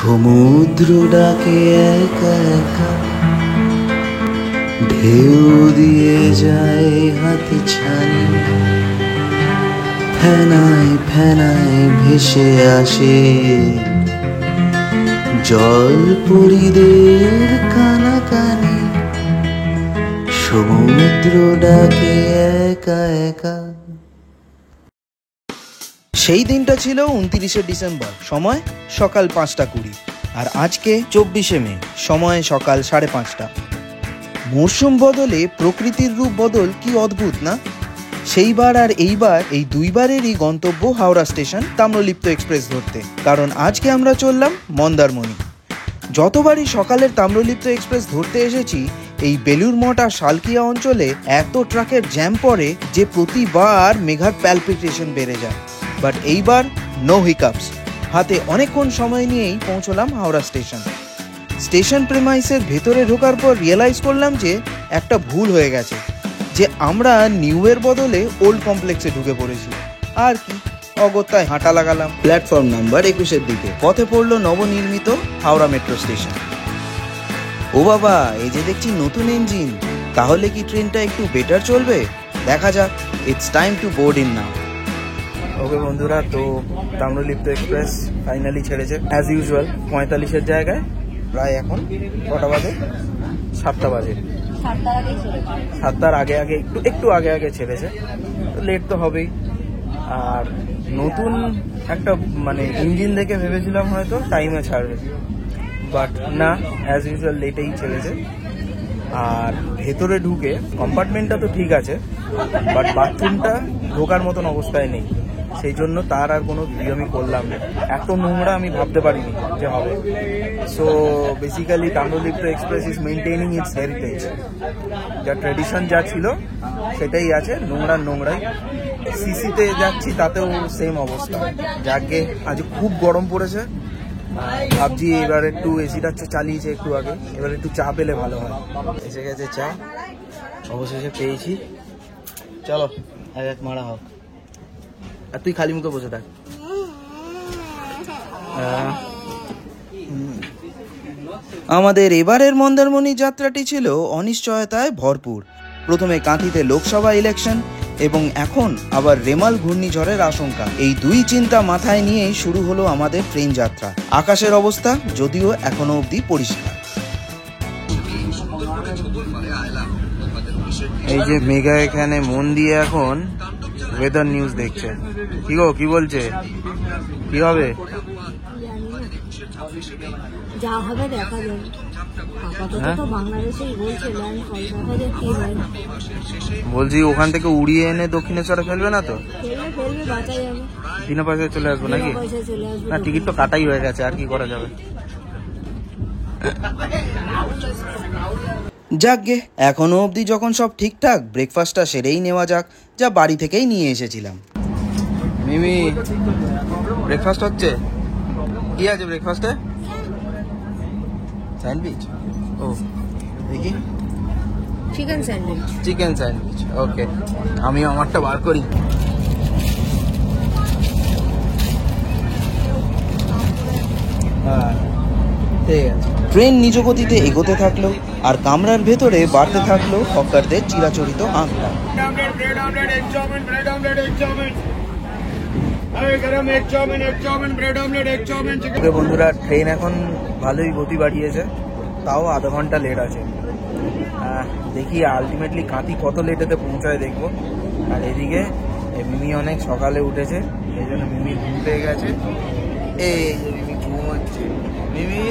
সমুদ্র ডাকে একা একা, ঢেউ দিয়ে যায় হাতে ছানি, ফেনায় ফেনায় ভেসে আসে জলপরীদের কানাকানি। সমুদ্র ডাকে একা একা। সেই দিনটা ছিল 29শে ডিসেম্বর, সময় সকাল 5:20, আর আজকে 24শে মে, সময় সকাল 5:30। মরশুম বদলে প্রকৃতির রূপ বদল কি অদ্ভুত না? সেইবার আর এইবার এই দুইবারেরই গন্তব্য হাওড়া স্টেশন তাম্রলিপ্ত এক্সপ্রেস ধরতে, কারণ আজকে আমরা চললাম মন্দারমণি। যতবারই সকালের তাম্রলিপ্ত এক্সপ্রেস ধরতে এসেছি এই বেলুর মঠ আর শালকিয়া অঞ্চলে এত ট্রাকের জ্যাম পড়ে যে প্রতিবার মেঘার প্যালপিটেশন বেড়ে যায়। বাট এইবার নো হিকআপস, হাতে অনেকক্ষণ সময় নিয়েই পৌঁছলাম হাওড়া স্টেশন। স্টেশন প্রেমাইসের ভেতরে ঢোকার পর রিয়েলাইজ করলাম যে একটা ভুল হয়ে গেছে, যে আমরা নিউয়ের বদলে ওল্ড কমপ্লেক্সে ঢুকে পড়েছি। আর কি, অগত্যায় হাঁটা লাগালাম প্ল্যাটফর্ম নাম্বার 21-এর দিকে। পথে পড়লো নবনির্মিত হাওড়া মেট্রো স্টেশন। ও বাবা, এই যে দেখছি নতুন ইঞ্জিন, তাহলে কি ট্রেনটা একটু বেটার চলবে? দেখা যাক। It's time to board in now. Okay বন্ধুরা, তো তাম্রলিপ্ত এক্সপ্রেস ফাইনালি ছেড়েছে অ্যাজ ইউজুয়াল 45-এর জায়গায়। প্রায় এখন কটা বাজে? 7টা বাজে। 7টার আগে আগে একটু আগে ছেড়েছে, তো লেট তো হবেই। আর নতুন একটা ইঞ্জিন দেখে ভেবেছিলাম হয়তো টাইমে ছাড়বে, বাট না, অ্যাজ ইউজুয়াল লেটেই ছেড়েছে। আর ভেতরে ঢুকে কম্পার্টমেন্টটা তো ঠিক আছে, বাট বাথরুমটা ঢোকার মতন অবস্থায় নেই। সেই জন্য তার আর কোনো ভিডিও আমি করলাম না। এত নোংরা আমি ভাবতে পারিনি যে হবে। So basically Tamralipta express is maintaining it's heritage. যা ট্রেডিশন যা ছিল সেটাই আছে, নোংরাই। সিসিতে যাচ্ছি তাতেও সেম অবস্থা। যাকে আজ খুব গরম পড়েছে, ভাবছি এবার একটু এসিটা চালিয়েছে একটু আগে, এবার একটু চা পেলে ভালো হয়। এসে গেছে চা, অবশেষে পেয়েছি। চলো এক মারা হোক। আর তুই খালি মুখে বসে থাক। আমাদের এবারের মন্দারমণি যাত্রাটি ছিল অনিশ্চয়তায় ভরপুর। প্রথমে কাঁথিতে লোকসভা ইলেকশন এবং এখন আবার রেমাল ঘূর্ণিঝড়ের আশঙ্কা। এই দুই চিন্তা মাথায় নিয়েই শুরু হলো আমাদের ট্রেন যাত্রা। আকাশের অবস্থা যদিও এখনো অবধি পরিষ্কার। এই যে মেঘা এখানে মন দিয়ে এখন ওয়েদার নিউজ দেখছে। কি গো, কি বলছে? কি হবে? যা হবে দেখা যাবে। আপাতত তো বাংলাদেশেই বলছে ল্যান্ডফল, দেখা যাক কি হয়। বলছি ওখান থেকে উড়িয়ে এনে দক্ষিণেশ্বরে ফেলবে না তো? ফেলবে, বাঁচা যাবে। বিনা পয়সায় চলে আসবো নাকি? না, টিকিট তো কাটাই হয়ে গেছে, আর কি করা যাবে। যাকগে, এখনো অবধি যখন সব ঠিকঠাক, ব্রেকফাস্টটা সেরেই নেওয়া যাক, যা বাড়ি থেকেই নিয়ে এসেছিলাম। মিমি, ব্রেকফাস্ট হচ্ছে? কি আছে ব্রেকফাস্টে? স্যান্ডউইচ? ও দেখি, চিকেন স্যান্ডউইচ। ওকে, আমিও আমারটা বার করি। হ্যাঁ, ঠিক আছে। ট্রেন নিজ গতিতে এগোতে থাকলো আর কামরার ভেতরে বাড়তে থাকলো হকারদের চিরাচরিত আঁকড়া। বন্ধুরা, ট্রেন এখন ভালোই গতি বাড়িয়েছে, তাও আধা ঘন্টা লেট আছে। দেখি আলটিমেটলি কাঁথি কত লেটেতে পৌঁছায় দেখবো। আর এদিকে মিমি অনেক সকালে উঠেছে, এই জন্য মিমি ঘুম পেয়ে গেছে। এই যে মিমি ঘুমোচ্ছে। মিমি,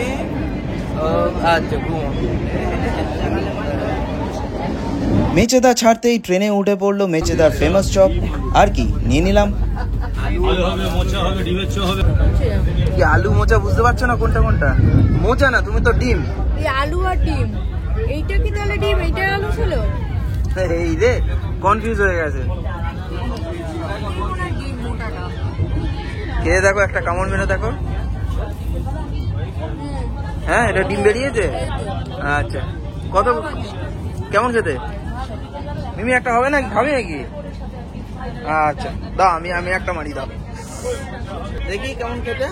আচ্ছা ঘুম। মেচেদা ছাড়তেই ট্রেনে উঠে পড়লো মেচেদার ফেমাস চপ। আর কি নিয়ে নিলাম। কি আলু মোচা বুঝতে পারছো না কোনটা কোনটা? মোচা না, তুমি তো ডিম। আলু আর ডিম, এইটা কি তাহলে ডিম, এইটা আলু ছিল? এই রে, কনফিউজ হয়ে গেছে। খেয়ে দেখো, একটা কেমন মেনে দেখো। হ্যাঁ, এটা ডিম বেরিয়েছে। আচ্ছা, কত কেমন খেতে? মিমি একটা হবে না, খাবি নাকি? আচ্ছা দাও, আমি একটা মারি, দাও দেখি কেমন খেতে।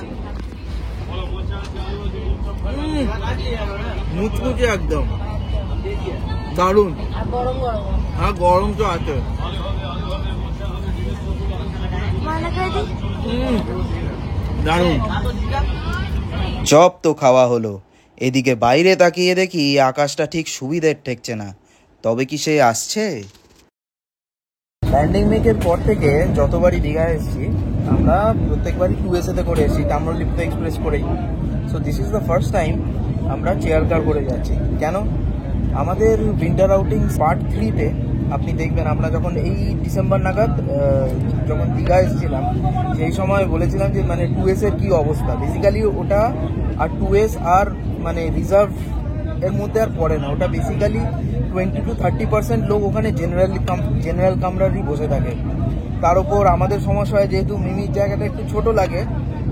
মুচমুচে একদম দারুন। হ্যাঁ গরম তো আছে। দারুন। চপ তো খাওয়া হলো, এদিকে বাইরে তাকিয়ে দেখি আকাশটা ঠিক সুবিধের ঠেকছে না। তবে কি সে আসছে? ল্যান্ডিং মেকের পর থেকে যতবারই দীঘায় এসেছি আমরা প্রত্যেকবারই 2SA করে এসেছি, তাম্রলিপ্ত এক্সপ্রেস করেই। So this is the first time আমরা চেয়ার কার করে যাচ্ছি। কেন? আমাদের উইন্টার আউটিং পার্ট 3-তে আপনি দেখবেন আমরা যখন এই ডিসেম্বর নাগাদ যখন দীঘা এসেছিলাম সেই সময় বলেছিলাম যে মানে 2S-এর কী অবস্থা। বেসিক্যালি ওটা আর 2S আর মানে রিজার্ভ এর মধ্যে আর পড়ে না, ওটা বেসিক্যালি 20 to 30% লোক ওখানে জেনারেল কামরারই বসে থাকে। তার উপর আমাদের সমস্যা হয় যেহেতু মিমির জায়গাটা একটু ছোট লাগে,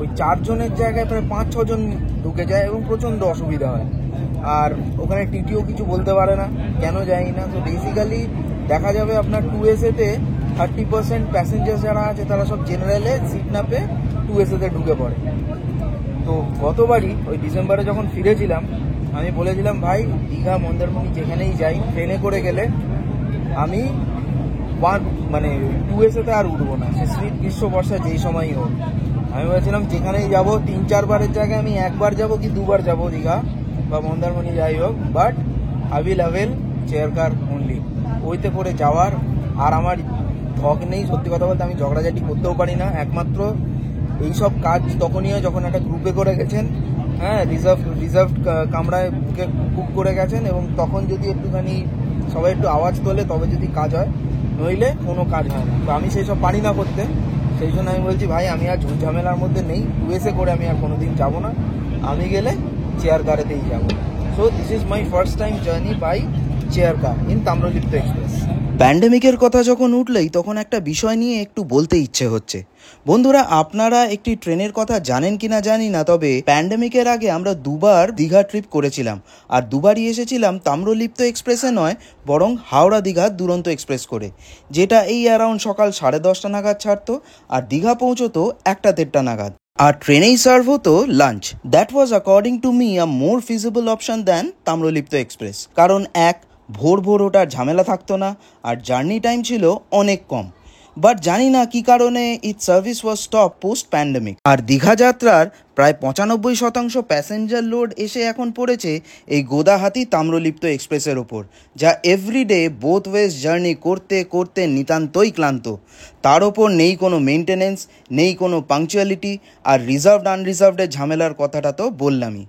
ওই 4 জনের জায়গায় প্রায় 5-6 জন ঢুকে যায় এবং প্রচণ্ড অসুবিধা হয়। আর ওখানে টিটিও কিছু বলতে পারে না, কেন জানি না। তো বেসিক্যালি দেখা যাবে আপনার 2SA-তে 30% প্যাসেঞ্জার যারা আছে তারা সব জেনারেলে সিট না পেয়ে 2SA-তে ঢুকে পড়ে। তো গতবারই ওই ডিসেম্বরে যখন ফিরেছিলাম আমি বলেছিলাম ভাই দীঘা মন্দারমণি যেখানেই যাই ট্রেনে করে গেলে আমি মানে 2SA-তে আর উঠবো না, সে শীত গ্রীষ্ম বর্ষা যেই সময়ই হোক। আমি বলেছিলাম যেখানেই যাবো 3-4 বারের জায়গায় আমি 1 বার যাবো কি 2 বার যাবো দীঘা বা মন্দারমণি যাই হোক, but I will avail chair car only. ওইতে করে যাওয়ার আর আমার ধক নেই। সত্যি কথা বলতে আমি ঝগড়াঝাটি করতেও পারি না, একমাত্র এইসব কাজ তখনই হয় যখন একটা গ্রুপে করে গেছেন, হ্যাঁ রিজার্ভ কামরায় বুকে বুক করে গেছেন, এবং তখন যদি একটুখানি সবাই একটু আওয়াজ তোলে তবে যদি কাজ হয়, নইলে কোনো কাজ হয় না। তো আমি সেই সব পারি না করতে, সেই জন্য আমি বলছি ভাই আমি আর ঝামেলার মধ্যে নেই, 2SA করে আমি আর কোনোদিন যাবো না, আমি গেলে চেয়ার কারেতেই যাবো। So this is my first time journey by chair car in Tamralipta Express. প্যান্ডেমিকের কথা যখন উঠলেই তখন একটা বিষয় নিয়ে একটু বলতে ইচ্ছে হচ্ছে। বন্ধুরা আপনারা একটি ট্রেনের কথা জানেন কিনা জানি না, তবে প্যান্ডেমিকের আগে আমরা 2বার দীঘা ট্রিপ করেছিলাম, আর 2বারই এসেছিলাম তাম্রলিপ্ত এক্সপ্রেসে নয় বরং হাওড়া দীঘা দুরন্ত এক্সপ্রেস করে, যেটা এই অ্যারাউন্ড সকাল 10:30 নাগাদ ছাড়তো আর দীঘা পৌঁছতো 1-1:30 নাগাদ। আর ট্রেনেই সার্ভ হতো lunch. That was according to me a more feasible option than Tamralipta express, কারণ এক ভোর ওটার ঝামেলা থাকতো না আর জার্নি টাইম ছিল অনেক কম। বাট জানি না কি কারণে it service was stop post pandemic. আর দীঘা যাত্রার প্রায় 95% প্যাসেঞ্জার লোড এসে এখন পড়েছে এই গোদাহাতি তাম্রলিপ্ত এক্সপ্রেসের ওপর, যা এভরিডে বোথ ওয়েজ জার্নি করতে করতে নিতান্তই ক্লান্ত। তার ওপর নেই কোনো মেনটেনেন্স, নেই কোনো পাংচুয়ালিটি, আর রিজার্ভড আনরিজার্ভডের ঝামেলার কথাটা তো বললামই।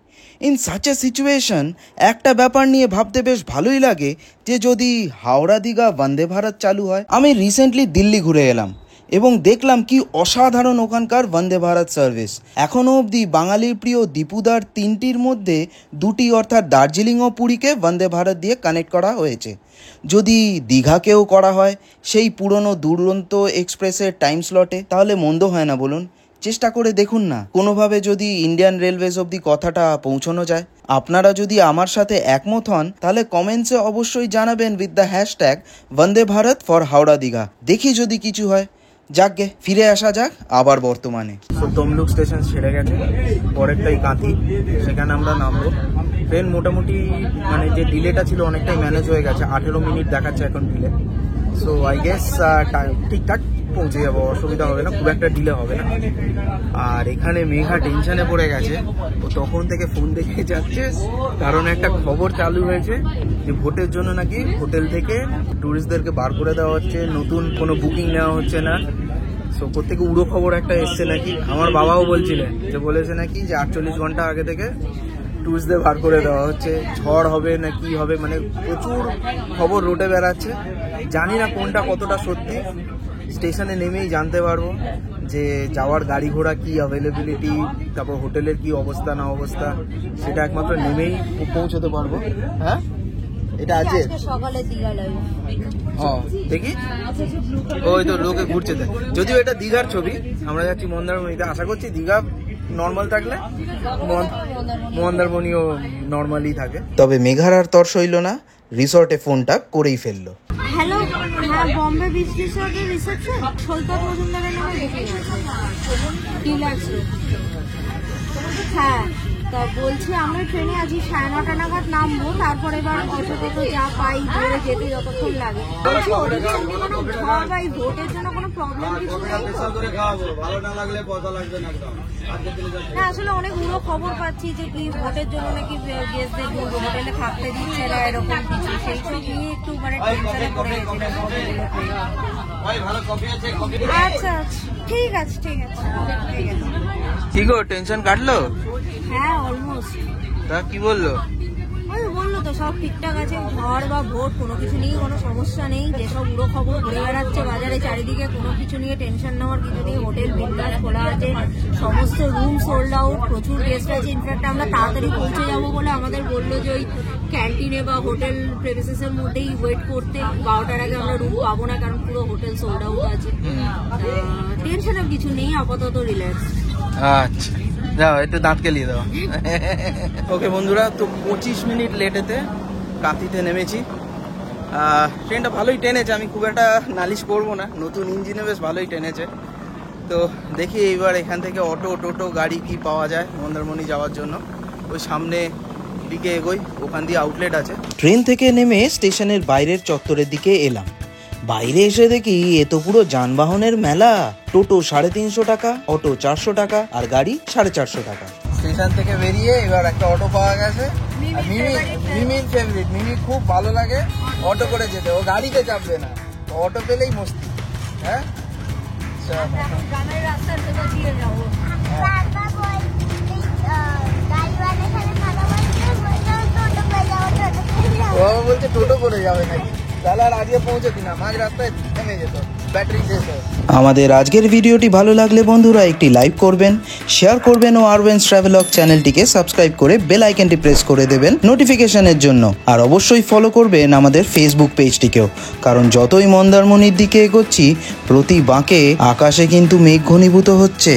ইন সাচ এ সিচুয়েশন একটা ব্যাপার নিয়ে ভাবতে বেশ ভালোই লাগে যে যদি হাওড়া দীঘা বন্দে ভারত চালু হয়। আমি রিসেন্টলি দিল্লি ঘুরে এলাম এবং দেখলাম কি অসাধারণ ওখানকার বন্দে ভারত সার্ভিস। এখনও অবধি বাঙালির প্রিয় দীপুদার 3টির মধ্যে 2টি অর্থাৎ দার্জিলিং ও পুরীকে বন্দে ভারত দিয়ে কানেক্ট করা হয়েছে। যদি দীঘাকেও করা হয় সেই পুরনো দুরন্ত এক্সপ্রেসের টাইম স্লটে, তাহলে মন্দ হয় না বলুন। চেষ্টা করে দেখুন না কোনোভাবে যদি ইন্ডিয়ান রেলওয়েজ অবধি কথাটা পৌঁছানো যায়। আপনারা যদি আমার সাথে একমত হন তাহলে কমেন্টসে অবশ্যই জানাবেন with the hashtag Vande Bharat for Howrah Digha. দেখি যদি কিছু হয়। যাকগে ফিরে আসা যাক আবার বর্তমানে। তমলুক স্টেশন ছেড়ে গেছে, পরেরটাই কাঁথি, সেখানে আমরা নামবো। ট্রেন মোটামুটি মানে যে ডিলেটা ছিল অনেকটাই ম্যানেজ হয়ে গেছে, 18 মিনিট দেখাচ্ছে এখন ডিলে। সো আই গেস ঠিকঠাক পৌঁছে যাবো, অসুবিধা হবে না, খুব একটা ডিলে হবে না। আর এখানে মেঘা টেনশনে পড়ে গেছে, ও তখন থেকে ফোন দেখে যাচ্ছে, কারণ একটা খবর চালু হয়েছে যে ভোটের জন্য নাকি হোটেল থেকে ট্যুরিস্টদেরকে বার করে দেওয়া হচ্ছে, নতুন কোনো বুকিং নেওয়া হচ্ছে না। সো কোথেকে উড়ো খবর একটা এসছে নাকি, আমার বাবাও বলছিলেন যে বলেছে নাকি যে 48 ঘন্টা আগে থেকে ট্যুরিস্টদের বার করে দেওয়া হচ্ছে, ঝড় হবে না কি হবে, মানে প্রচুর খবর রোডে বেড়াচ্ছে। জানি না কোনটা কতটা সত্যি, স্টেশনে নেমেই জানতে পারবো যে যাওয়ার গাড়ি ঘোড়া কি অ্যাভেলেবিলিটি, তারপর হোটেলের কি অবস্থা না অবস্থা, সেটা একমাত্র নেমেই পৌঁছতে পারবো। হ্যাঁ এটা আছে সকালে দীঘা লাগে। হ্যাঁ দেখি, ওই তো লোকে ঘুরছে। যদিও এটা দীঘার ছবি, আমরা যাচ্ছি মন্দারমণিতে। আশা করছি দীঘা নর্মাল থাকলে মন্দারমণিও নর্মালি থাকে। তবে মেঘার আর তর সইল না, রিসর্টে ফোনটা করেই ফেললো। হ্যালো, হ্যাঁ বম্বে বিচ রিসর্টের রিসেপশন সৈকত মজুমদারের নামে দেখে গেছে। ডিলাক্স। হ্যাঁ তা বলছি আমরা ট্রেনে আছি 9:30 নাগাদ নামবো, তারপরে এবার অটো টোটো যা পাই ধরে যেতে যতক্ষণ লাগে। বলছি ওদিকে এমনি কোনো ঝড় বা এই ভোটের জন্য কোনো প্রবলেম কিছু নেই তো? হ্যাঁ আসলে অনেক উড়ো খবর পাচ্ছি যে কি ভোটের জন্য নাকি গেস্টদের হোটেলে থাকতে দিচ্ছে না এরকম কিছু, সেই সব নিয়ে একটু মানে টেনশনে পড়ে গেছিলাম। আচ্ছা আচ্ছা ঠিক আছে ঠিক আছে ঠিক আছে। কি গো টেনশন কাটলো? হ্যাঁ অলমোস্ট। তা কি বললো? ওই বললো তো সব ঠিকঠাক আছে, ঝড় বা ভোট কোনো কিছু নিয়ে কোনো সমস্যা নেই, যেসব উড়ো খবর ঘুরে বেড়াচ্ছে বাজারে চারিদিকে কোনো কিছু নিয়ে টেনশন নেওয়ার কিছু নেই। হোটেল বিন্দাস খোলা আছে, সমস্ত রুম সোল্ড আউট, প্রচুর গেস্ট আছে। ইনফ্যাক্ট আমরা তাড়াতাড়ি পৌঁছে যাবো বলে আমাদের বললো যে ওই ক্যান্টিনে বা হোটেল প্রেমিসেসের মধ্যেই ওয়েট করতে, 12টার আগে আমরা রুম পাবো না কারণ পুরো হোটেল সোল্ড আউট আছে। টেনশনের কিছু নেই, আপাতত রিল্যাক্স। আচ্ছা যাও একটু দাঁত কেলিয়ে দাও। ওকে বন্ধুরা, তো 25 মিনিট লেটেতে কাঁথিতে নেমেছি। ট্রেনটা ভালোই টেনেছে, আমি খুব একটা নালিশ করবো না, নতুন ইঞ্জিনে বেশ ভালোই টেনেছে। তো দেখি এইবার এখান থেকে অটো টোটো গাড়ি কি পাওয়া যায় মন্দারমণি যাওয়ার জন্য। ওই সামনে দিকে এগোই, ওখান দিয়ে আউটলেট আছে। ট্রেন থেকে নেমে স্টেশনের বাইরের চত্বরের দিকে এলাম। বাইরে এসে দেখি এ তো পুরো যানবাহনের মেলা। টোটো 350 টাকা, অটো 400 টাকা আর গাড়ি 450 টাকা। স্টেশন থেকে বেরিয়ে এবার একটা অটো পাওয়া গেছে। মিমির ফেভারিট, মিমি খুব ভালো লাগে অটো করে যেতে, ও গাড়িতে চাপবে না, অটো পেলেই মস্তি। হ্যাঁ ও বলছে টোটো করে যাবে নাকি, তাহলে আর আজকে পৌঁছে দিনা, মাঝ রাস্তায় থেমে যেত, ব্যাটারি শেষ হয়। আমাদের আজকের ভিডিওটি ভালো লাগলে বন্ধুরা একটি লাইক করবেন, শেয়ার করবেন ও আরবেন্স ট্রাভেলগ চ্যানেলটিকে সাবস্ক্রাইব করে বেল আইকনটি প্রেস করে দেবেন নোটিফিকেশনের জন্য। আর অবশ্যই ফলো করবেন আমাদের ফেসবুক পেজটিকেও, কারণ যতই মন্দারমণির দিকে এগোচ্ছি প্রতি বাঁকে আকাশে কিন্তু মেঘ ঘনীভূত হচ্ছে।